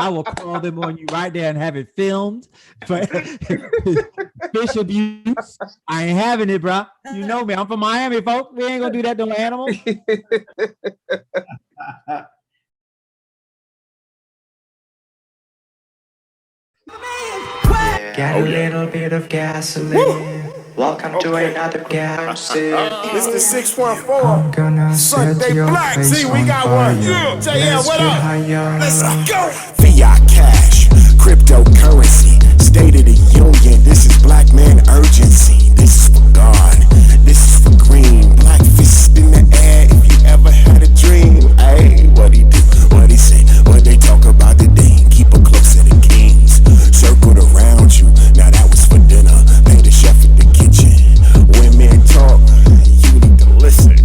I will call them on you right there and have it filmed. But fish abuse, I ain't having it, bro. You know me. I'm from Miami, folks. We ain't gonna do that to animals. Get a little bit of gasoline. Welcome to another gas. This is the 614. I'm gonna set Sunday your Black. face See, we on got fire. one. Yeah. JL, Let's what get up? higher. Let's go. Fiat cash, cryptocurrency, State of the Union. This is black man urgency. This is for God. This is for green. Black fist in the air. If you ever had a dream, hey, what he do? What he say? What they talk about today? Keep it close to the kings. Circled around you. Now that was for dinner. Pay the chef at the kitchen. When men talk, you need to listen.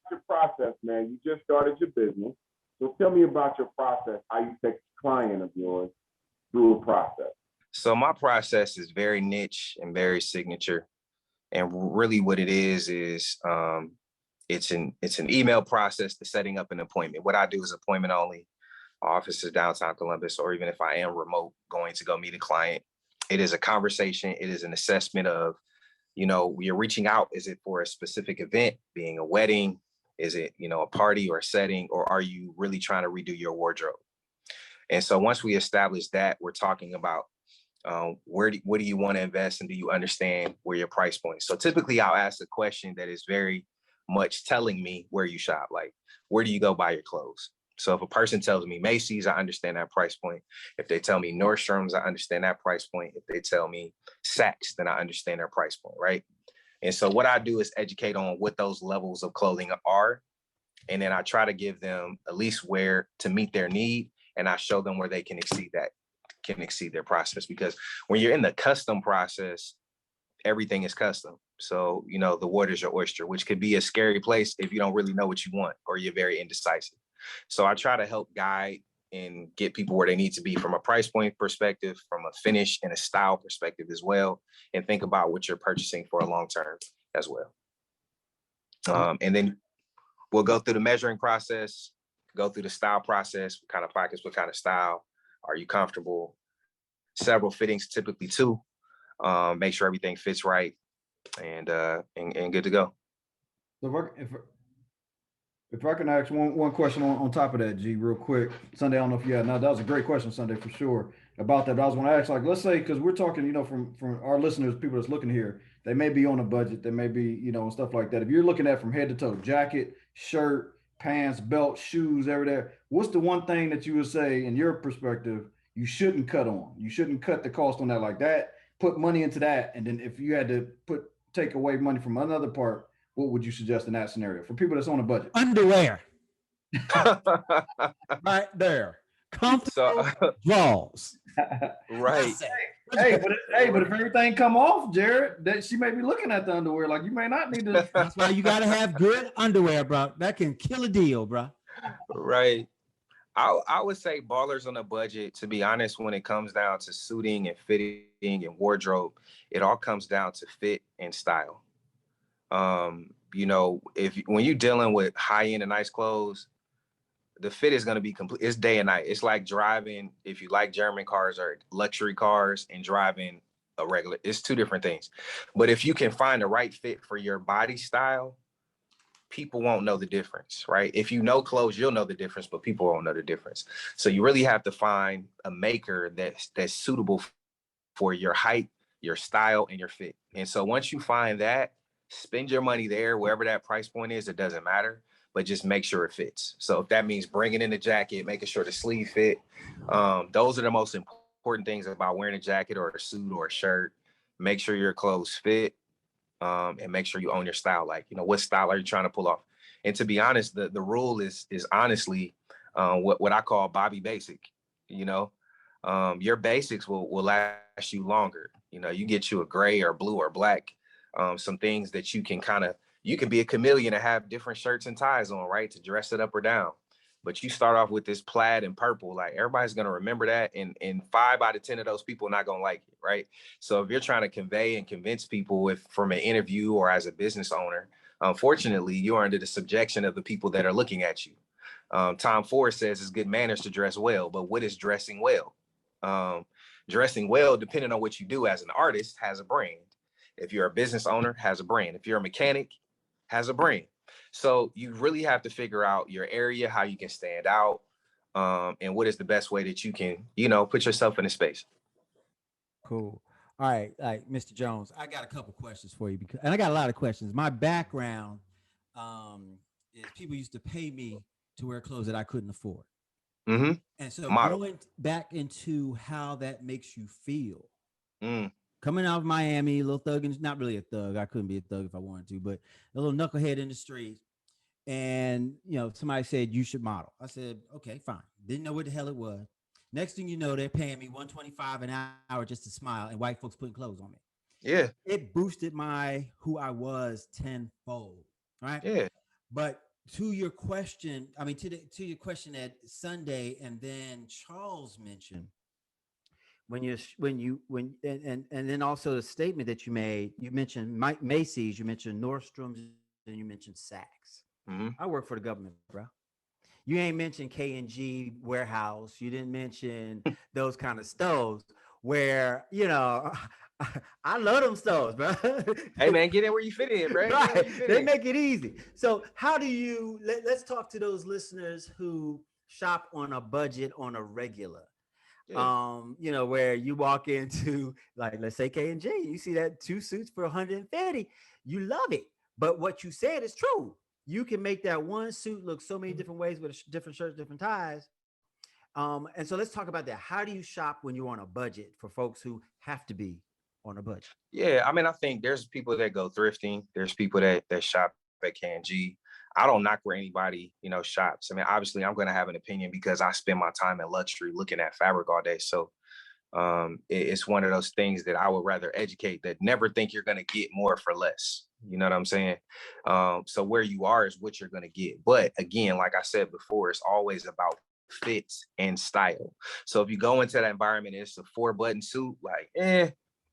Your process, man. You just started your business. So tell me about your process, how you take a client of yours through a process. So my process is very niche and very signature. And really what it is it's an email process to setting up an appointment. What I do is appointment only. Our office is downtown Columbus, or even if I am remote going to go meet a client, it is a conversation. It is an assessment of, we are reaching out. Is it for a specific event, being a wedding? Is it, a party or a setting, or are you really trying to redo your wardrobe? And so once we establish that, we're talking about what do you want to invest, and do you understand where your price point is? So typically I'll ask a question that is very much telling me where you shop, like, where do you go buy your clothes? So if a person tells me Macy's, I understand that price point. If they tell me Nordstrom's, I understand that price point. If they tell me Saks, then I understand their price point, right? And so what I do is educate on what those levels of clothing are. And then I try to give them at least where to meet their need. And I show them where they can exceed their process. Because when you're in the custom process, everything is custom. So, the water's your oyster, which could be a scary place if you don't really know what you want, or you're very indecisive. So I try to help guide and get people where they need to be from a price point perspective, from a finish and a style perspective as well, and think about what you're purchasing for a long term as well. And then we'll go through the measuring process, go through the style process. What kind of pockets, what kind of style are you comfortable? Several fittings, typically 2. Make sure everything fits right, and good to go. So if I can ask one question on top of that, G, real quick. Sunday, I don't know if you had. Now, that was a great question, Sunday, for sure, about that. But I was going to ask, like, let's say, because we're talking, from our listeners, people that's looking here, they may be on a budget, they may be, and stuff like that. If you're looking at from head to toe, jacket, shirt, pants, belt, shoes, everything, what's the one thing that you would say, in your perspective, you shouldn't cut on? You shouldn't cut the cost on that like that. Put money into that, and then if you had to take away money from another part, what would you suggest in that scenario for people that's on a budget? Underwear. Right there. Comfortable draws. Right. But if everything come off, Jared, that she may be looking at the underwear. Like, you may not need to. That's why you gotta have good underwear, bro. That can kill a deal, bro. Right. I would say ballers on a budget, to be honest, when it comes down to suiting and fitting and wardrobe, it all comes down to fit and style. When you're dealing with high end and nice clothes, the fit is going to be complete. It's day and night. It's like driving, if you like German cars or luxury cars, and driving a regular, it's 2 different things. But if you can find the right fit for your body style, people won't know the difference, right? If you know clothes, you'll know the difference, but people won't know the difference. So you really have to find a maker that's suitable for your height, your style, and your fit. And so once you find that, spend your money there, wherever that price point is, it doesn't matter, but just make sure it fits. So if that means bringing in the jacket, making sure the sleeve fit, those are the most important things about wearing a jacket or a suit or a shirt. Make sure your clothes fit, and make sure you own your style. Like, what style are you trying to pull off? And to be honest, the rule is honestly what I call Bobby Basic. Your basics will last you longer. You get you a gray or blue or black, some things that you can be a chameleon and have different shirts and ties on, right? To dress it up or down. but you start off with this plaid and purple, like everybody's going to remember that. And 5 out of 10 of those people are not going to like it, right? So if you're trying to convey and convince people from an interview or as a business owner, unfortunately, you're under the subjection of the people that are looking at you. Tom Ford says it's good manners to dress well, but what is dressing well? Dressing well, depending on what you do as an artist, has a brand. If you're a business owner, has a brand. If you're a mechanic, has a brand. So you really have to figure out your area, how you can stand out, and what is the best way that you can, put yourself in a space. Cool. All right, Mr. Jones, I got a couple questions for you and I got a lot of questions. My background is people used to pay me to wear clothes that I couldn't afford. Mm-hmm. And so Model. going back into how that makes you feel. Mm. Coming out of Miami, a little thug, and not really a thug. I couldn't be a thug if I wanted to, but a little knucklehead in the street. And, somebody said, you should model. I said, okay, fine. Didn't know what the hell it was. Next thing you know, they're paying me $125 an hour just to smile, and white folks putting clothes on me. Yeah. It boosted who I was tenfold, right? Yeah. But to your question, to your question that Sunday and then Charles mentioned, and then also the statement that you made, you mentioned Macy's, you mentioned Nordstrom's, and you mentioned Saks. Mm-hmm. I work for the government, bro. You ain't mentioned K&G warehouse. You didn't mention those kind of stores where, I love them stores, bro. Hey man, get in where you fit in, bro. Right. They make it easy. So how do you, let's talk to those listeners who shop on a budget on a regular. Yeah. Where you walk into, like, let's say K&J, you see that 2 suits for $150, you love it. But what you said is true. You can make that one suit look so many different ways with different shirts, different ties. And so let's talk about that. How do you shop when you're on a budget for folks who have to be on a budget? Yeah, I think there's people that go thrifting. There's people that shop at K&G. I don't knock where anybody, shops. Obviously I'm going to have an opinion because I spend my time in luxury looking at fabric all day. So it's one of those things that I would rather educate, that never think you're going to get more for less. You know what I'm saying? So where you are is what you're going to get. But again, like I said before, it's always about fit and style. So if you go into that environment, it's a 4-button suit,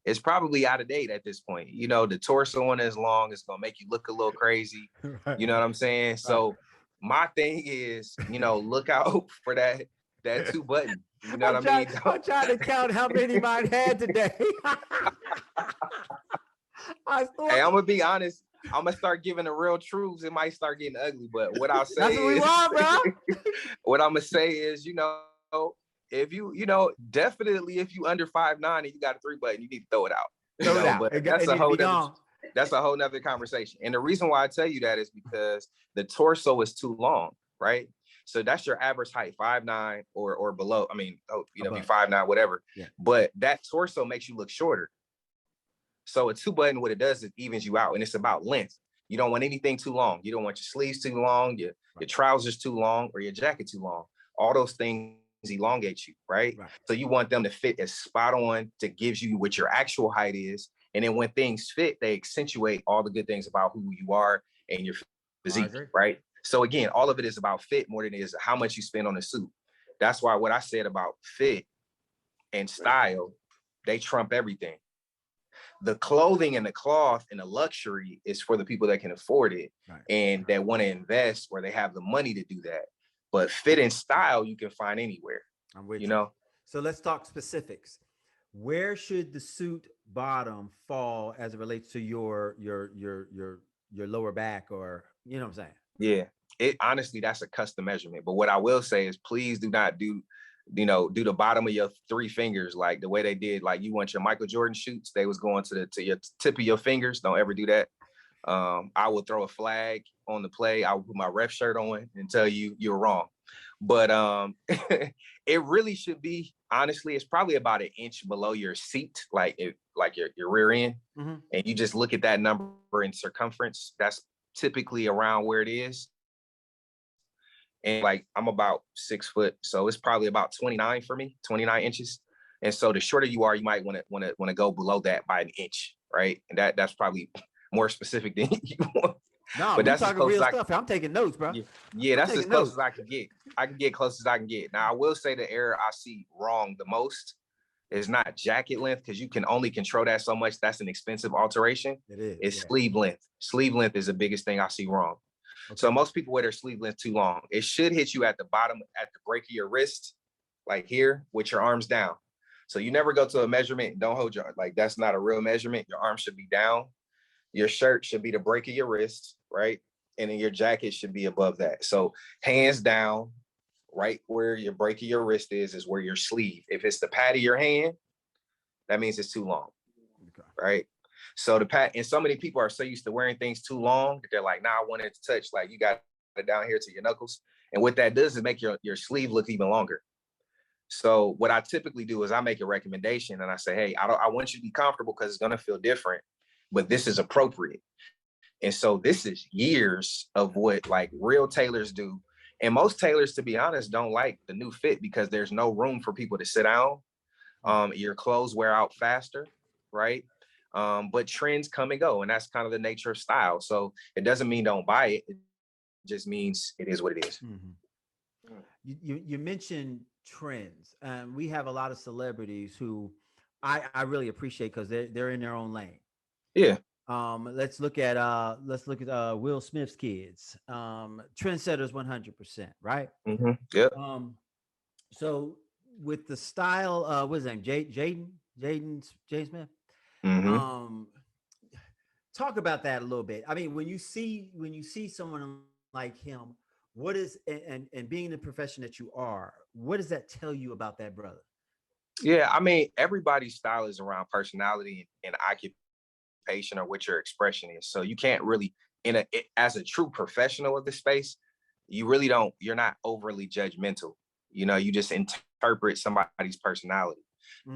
it's probably out of date at this point. The torso one is long. It's going to make you look a little crazy. Right. You know what I'm saying? So my thing is, look out for that 2-button. You know what I mean? I'm trying to count how many mine had today. Hey, I'm going to be honest. I'm going to start giving the real truths. It might start getting ugly, but what I'll say that's what we want, bro. What I'm going to say is, if you, definitely if you under 5'9" and you got a 3-button, you need to throw it out. Throw it out. But that's a whole nother conversation. And the reason why I tell you that is because the torso is too long, right? So that's your average height, 5'9" or below. Be 5'9", whatever. Yeah. But that torso makes you look shorter. So a 2-button, what it does is evens you out, and it's about length. You don't want anything too long. You don't want your sleeves too long, your trousers too long, or your jacket too long. All those things elongate you, right? So you want them to fit as spot on to gives you what your actual height is. And then when things fit, they accentuate all the good things about who you are and your physique, right? So again, all of it is about fit more than it is how much you spend on a suit. That's why what I said about fit and style, they trump everything. The clothing and the cloth and the luxury is for the people that can afford it and that want to invest or they have the money to do that. But fit and style you can find anywhere. I'm with you. So let's talk specifics. Where should the suit bottom fall as it relates to your lower back, or you know what I'm saying? Yeah, honestly that's a custom measurement. But what I will say is please do not do the bottom of your 3 fingers like the way they did. Like you want your Michael Jordan shoots, they was going to your tip of your fingers. Don't ever do that. I will throw a flag on the play. I will put my ref shirt on and tell you you're wrong. But it really should be, honestly, it's probably about 1 inch below your seat, like your rear end. Mm-hmm. And you just look at that number in circumference. That's typically around where it is. And I'm about 6 foot, so it's probably about 29 for me, 29 inches. And so the shorter you are, you might want to go below that by 1 inch, right? And that's probably more specific than you want. No, But we that's as talking close as real I stuff. I'm taking notes, bro. yeah, I'm that's as taking close notes. as I can get. I can get close as I can get. Now I will say the error I see wrong the most is not jacket length, because you can only control that so much. That's an expensive alteration. It is. It's Yeah. sleeve length. Sleeve length is the biggest thing I see wrong. Okay. So most people wear their sleeve length too long. It should hit you at the bottom, at the break of your wrist, like here, with your arms down. So you never go to a measurement. Don't hold your, like, that's not a real measurement. Your arm should be down. Your shirt should be the break of your wrist, right? And then your jacket should be above that. So hands down, right where your break of your wrist is where your sleeve. If it's the pad of your hand, that means it's too long, Okay. right? So the pad, and so many people are so used to wearing things too long that they're like, nah, I want it to touch, like you got it down here to your knuckles. And what that does is make your sleeve look even longer. So what I typically do is I make a recommendation and I say, hey, I want you to be comfortable because it's going to feel different, but this is appropriate. And so this is years of what like real tailors do. And most tailors, to be honest, don't like the new fit because there's no room for people to sit down. Your clothes wear out faster, right? But trends come and go, and that's kind of the nature of style. So it doesn't mean don't buy it. It just means it is what it is. Mm-hmm. You mentioned trends. We have a lot of celebrities who I really appreciate because they're in their own lane. Yeah. Let's look at Will Smith's kids. Trendsetters 100%, right? Mm-hmm. Yep. So with the style, what's his name? Jaden Smith. Mm-hmm. Talk about that a little bit. I mean, when you see someone like him, what is and being the profession that you are, what does that tell you about that brother? Yeah, I mean, everybody's style is around personality and occupation or what your expression is. So you can't really, as a true professional of the space, you're not overly judgmental. You know, you just interpret somebody's personality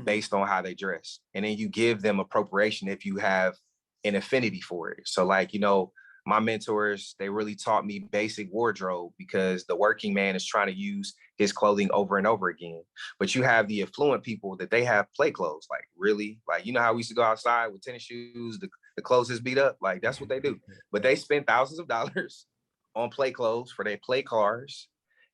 based on how they dress. And then you give them appropriation if you have an affinity for it. So like, you know, my mentors, they really taught me basic wardrobe because the working man is trying to use his clothing over and over again. But you have the affluent people that they have play clothes, like really, like, you know how we used to go outside with tennis shoes, the clothes is beat up, like that's what they do. But they spend thousands of dollars on play clothes for their play cars.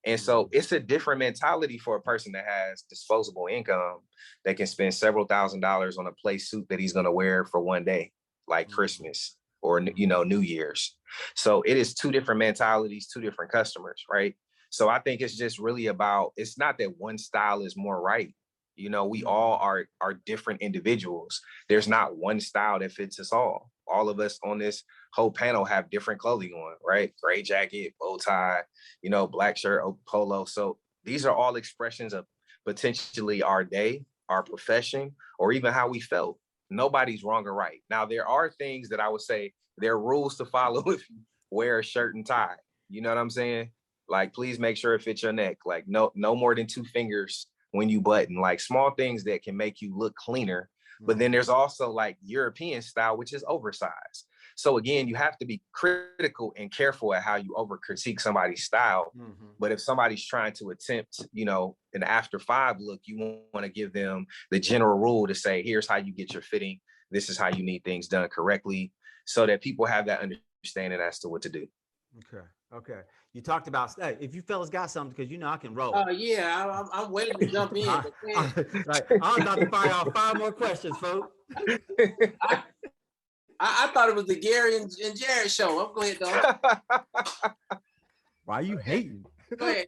And so it's a different mentality for a person that has disposable income that can spend several $1,000s on a play suit that he's going to wear for one day, like Christmas or, you know, New Year's. So it is two different mentalities, two different customers, right? So I think it's just really about, it's not that one style is more right. You know, we all are different individuals. There's not one style that fits us all. All of us on this whole panel have different clothing on, right? Gray jacket, bow tie, you know, black shirt, polo. So these are all expressions of potentially our day, our profession, or even how we felt. Nobody's wrong or right. Now, there are things that I would say there are rules to follow if you wear a shirt and tie. You know what I'm saying? Like, please make sure it fits your neck. Like no more than 2 fingers when you button, like small things that can make you look cleaner. But then there's also like European style, which is oversized. So again, you have to be critical and careful at how you over critique somebody's style. But if somebody's trying to attempt, you know, an after 5 look, you want to give them the general rule to say, here's how you get your fitting. This is how you need things done correctly, so that people have that understanding as to what to do. Okay. You talked about, hey, if you fellas got something, because you know I can roll. Oh yeah, I'm waiting to jump in. Right. I'm about to fire off 5 more questions, folks. I thought it was the Gary and Jared show. I'm going ahead, though. Why are you hating? Go ahead.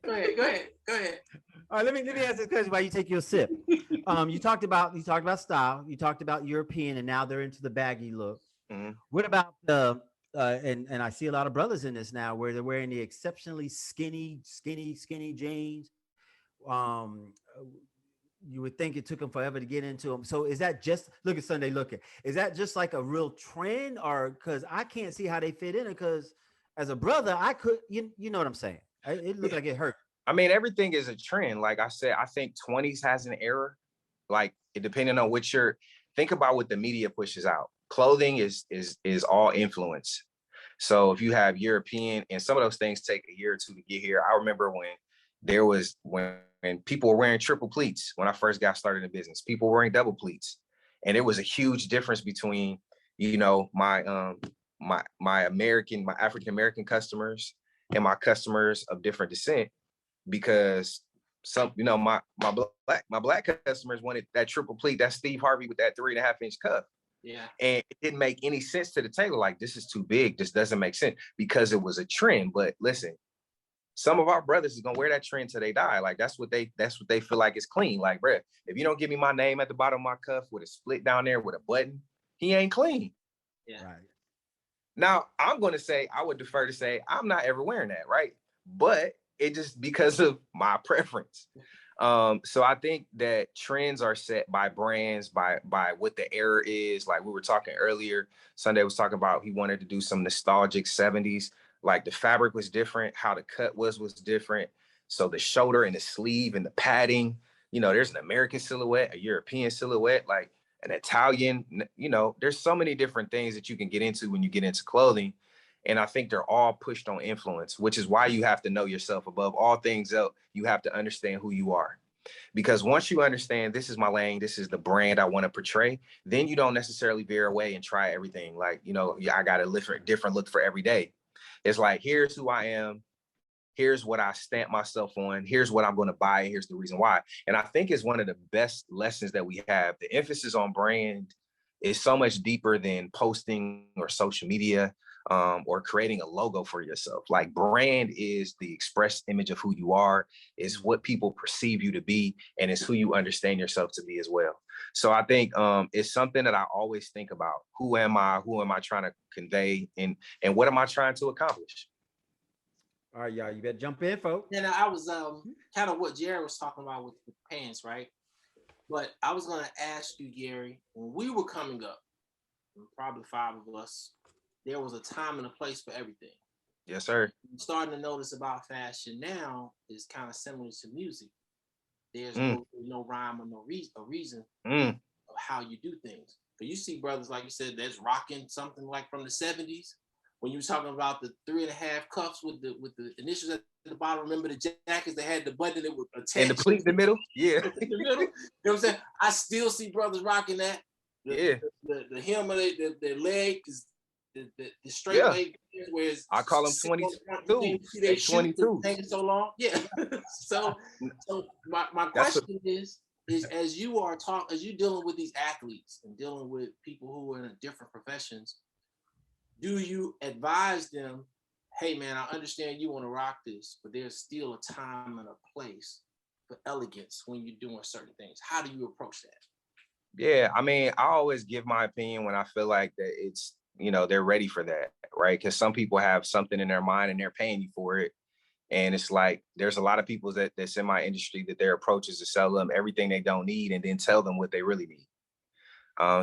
All right, let me ask this question while you take your sip. You talked about style. You talked about European, and now they're into the baggy look. What about the and I see a lot of brothers in this now where they're wearing the exceptionally skinny jeans. You would think it took them forever to get into them. So is that just, look at Sunday Looking, is that just like a real trend, or because I can't see how they fit in it? Because as a brother, I could, you know what I'm saying? It looked like it hurt. I mean, everything is a trend. Like I said, I think 20s has an era. Like, depending on what think about what the media pushes out. Clothing is all influence. So if you have European, and some of those things take a year or 2 to get here. I remember when people were wearing triple pleats when I first got started in business. People were wearing double pleats, and it was a huge difference between, you know, my my African American customers and my customers of different descent, because some, you know, my black customers wanted that triple pleat, that Steve Harvey with that 3.5-inch cuff. Yeah. And it didn't make any sense to the tailor. Like, this is too big. This doesn't make sense, because it was a trend. But listen, some of our brothers is gonna wear that trend till they die. Like, that's what they feel like is clean. Like, bruh, if you don't give me my name at the bottom of my cuff with a split down there with a button, he ain't clean. Yeah. Right. Now, I would defer to say I'm not ever wearing that, right? But it just because of my preference. So I think that trends are set by brands, by what the era is. Like we were talking earlier, Sunday was talking about he wanted to do some nostalgic 70s. Like the fabric was different, how the cut was different. So the shoulder and the sleeve and the padding, you know, there's an American silhouette, a European silhouette, like an Italian, you know, there's so many different things that you can get into when you get into clothing. And I think they're all pushed on influence, which is why you have to know yourself. Above all things else, you have to understand who you are. Because once you understand this is my lane, this is the brand I want to portray, then you don't necessarily veer away and try everything. Like, you know, I got a different look for every day. It's like, here's who I am. Here's what I stamp myself on. Here's what I'm going to buy. And here's the reason why. And I think it's one of the best lessons that we have. The emphasis on brand is so much deeper than posting or social media, or creating a logo for yourself. Like, brand is the express image of who you are, is what people perceive you to be, and it's who you understand yourself to be as well. So I think it's something that I always think about. Who am I? Who am I trying to convey? And what am I trying to accomplish? All right, y'all, you better jump in, folks. And I was kind of what Jerry was talking about with pants, right? But I was going to ask you, Gary, when we were coming up, probably 5 of us, there was a time and a place for everything. Yes, sir. I'm starting to notice about fashion now is kind of similar to music. There's no rhyme or no reason of how you do things. But you see brothers, like you said, that's rocking something like from the 70s. When you were talking about the 3.5 cuffs with the initials at the bottom, remember the jackets that had the button that would attach and the pleat in the middle? Yeah. in the middle. You know what I'm saying? I still see brothers rocking that. The hem of their leg is the straight leg, whereas I call them 22. They 22 taking so long. Yeah. so my question is as you are as you dealing with these athletes and dealing with people who are in different professions, do you advise them, hey man, I understand you want to rock this, but there's still a time and a place for elegance when you're doing certain things? How do you approach that? Yeah, I mean, I always give my opinion when I feel like that it's, you know, they're ready for that, right? Because some people have something in their mind and they're paying you for it. And it's like, there's a lot of people that's in my industry that their approach is to sell them everything they don't need and then tell them what they really need.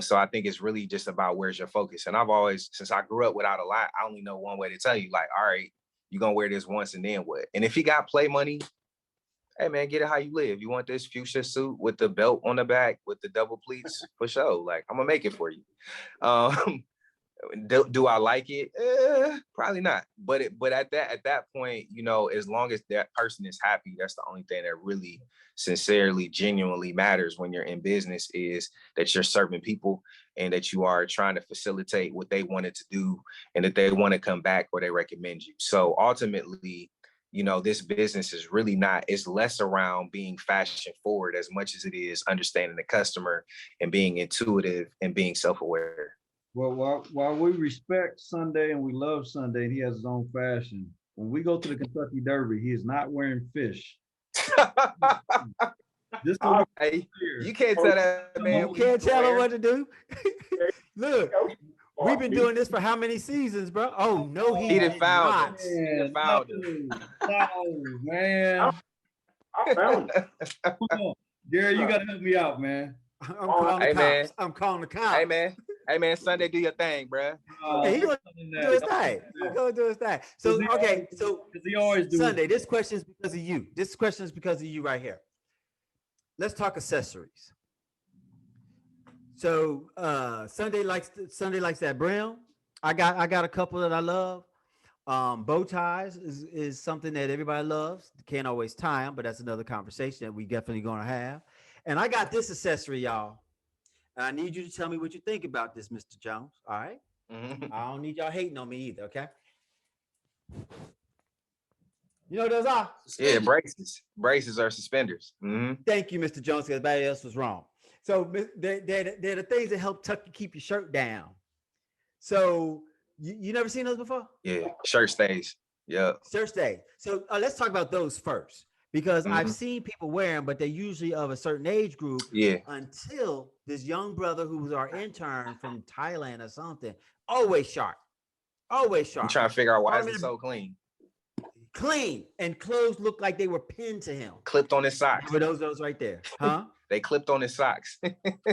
So I think it's really just about where's your focus. And I've always, since I grew up without a lot, I only know one way to tell you, like, all right, you're going to wear this once and then what? And if you got play money, hey man, get it how you live. You want this fuchsia suit with the belt on the back with the double pleats? For sure. Like, I'm gonna make it for you. Do I like it? Probably not. But at that point, you know, as long as that person is happy, that's the only thing that really sincerely, genuinely matters when you're in business, is that you're serving people and that you are trying to facilitate what they wanted to do and that they want to come back or they recommend you. So ultimately, you know, this business is really not, it's less around being fashion forward as much as it is understanding the customer and being intuitive and being self-aware. Well, while we respect Sunday and we love Sunday, and he has his own fashion, when we go to the Kentucky Derby, he is not wearing fish. Hey, you can't tell that man. You can't tell him what to do. Look, we've been doing this for how many seasons, bro? Oh no, he did found not. It. Found it. No, man. I found it. Come on. Gary, you gotta help me out, man. I'm calling the cops. I'm calling the cops. Hey man, Sunday, do your thing, bro. Hey, he gonna do his thing. He's gonna do his thing. So okay, so he always do Sunday. This question is because of you. This question is because of you right here. Let's talk accessories. So Sunday likes that brim. I got a couple that I love. Bow ties is something that everybody loves. Can't always tie them, but that's another conversation that we definitely gonna have. And I got this accessory, y'all. I need you to tell me what you think about this, Mr. Jones. All right. I don't need y'all hating on me either, okay? You know what those are? Yeah, braces. Braces are suspenders. Thank you, Mr. Jones, because everybody else was wrong. So they're the things that help keep your shirt down. So you never seen those before? Yeah, shirt stays. Yeah. Shirt stays. So let's talk about those first, because I've seen people wear them, but they're usually of a certain age group. Yeah. Until this young brother who was our intern from Thailand or something, always sharp. Always sharp. I'm trying to figure out why is it so clean. Clean, and clothes look like they were pinned to him. Clipped on his socks. With those right there, huh? They clipped on his socks.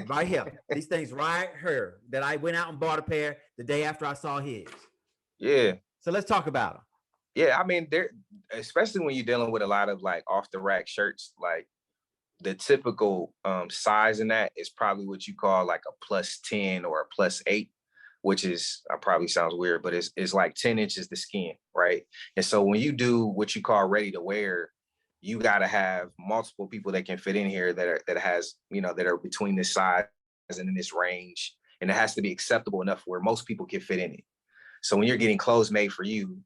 Right here. These things right here that I went out and bought a pair the day after I saw his. Yeah. So let's talk about them. Yeah, I mean, they're, especially when you're dealing with a lot of like off the rack shirts, like the typical size in that is probably what you call like a +10 or a +8. Which is, probably sounds weird, but it's like 10 inches the skin, right? And so when you do what you call ready to wear, you got to have multiple people that can fit in here that are between this size and in this range, and it has to be acceptable enough where most people can fit in it. So when you're getting clothes made for you,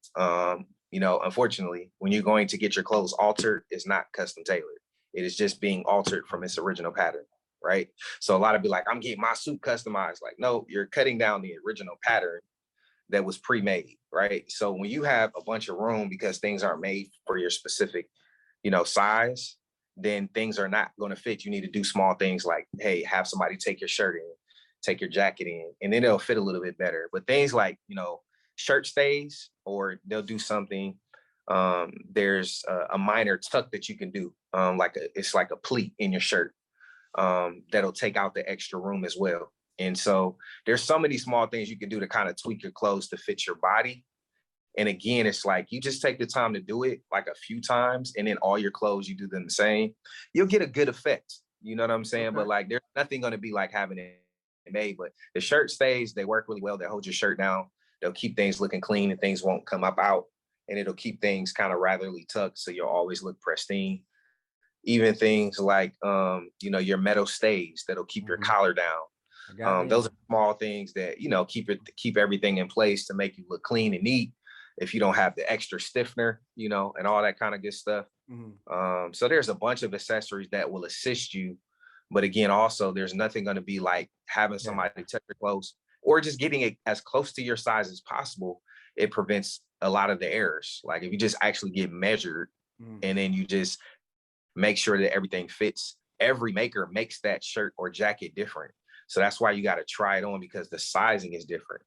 unfortunately, when you're going to get your clothes altered, it's not custom tailored. It is just being altered from its original pattern. Right. So a lot of be like, I'm getting my suit customized. Like, no, you're cutting down the original pattern that was pre-made. Right. So when you have a bunch of room because things aren't made for your specific, size, then things are not going to fit. You need to do small things like, hey, have somebody take your shirt in, take your jacket in, and then it'll fit a little bit better. But things like, shirt stays, or they'll do something. There's a minor tuck that you can do. It's like a pleat in your shirt. That'll take out the extra room as well. And so there's so many small things you can do to kind of tweak your clothes to fit your body. And again, it's like you just take the time to do it like a few times, and then all your clothes, you do them the same. You'll get a good effect. You know what I'm saying? Okay. But like there's nothing going to be like having it made. But the shirt stays, they work really well. They hold your shirt down. They'll keep things looking clean and things won't come up out. And it'll keep things kind of ratherly tucked, so you'll always look pristine. Even things like, your metal stays that'll keep your collar down. Those are small things that, keep everything in place to make you look clean and neat. If you don't have the extra stiffener, and all that kind of good stuff. So there's a bunch of accessories that will assist you. But again, also, there's nothing going to be like having somebody touch your clothes or just getting it as close to your size as possible. It prevents a lot of the errors. Like if you just actually get measured and then you just make sure that everything fits. Every maker makes that shirt or jacket different. So that's why you got to try it on, because the sizing is different.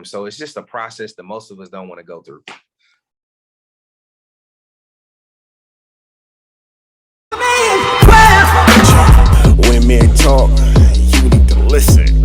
So it's just a process that most of us don't want to go through. When men talk, you need to listen.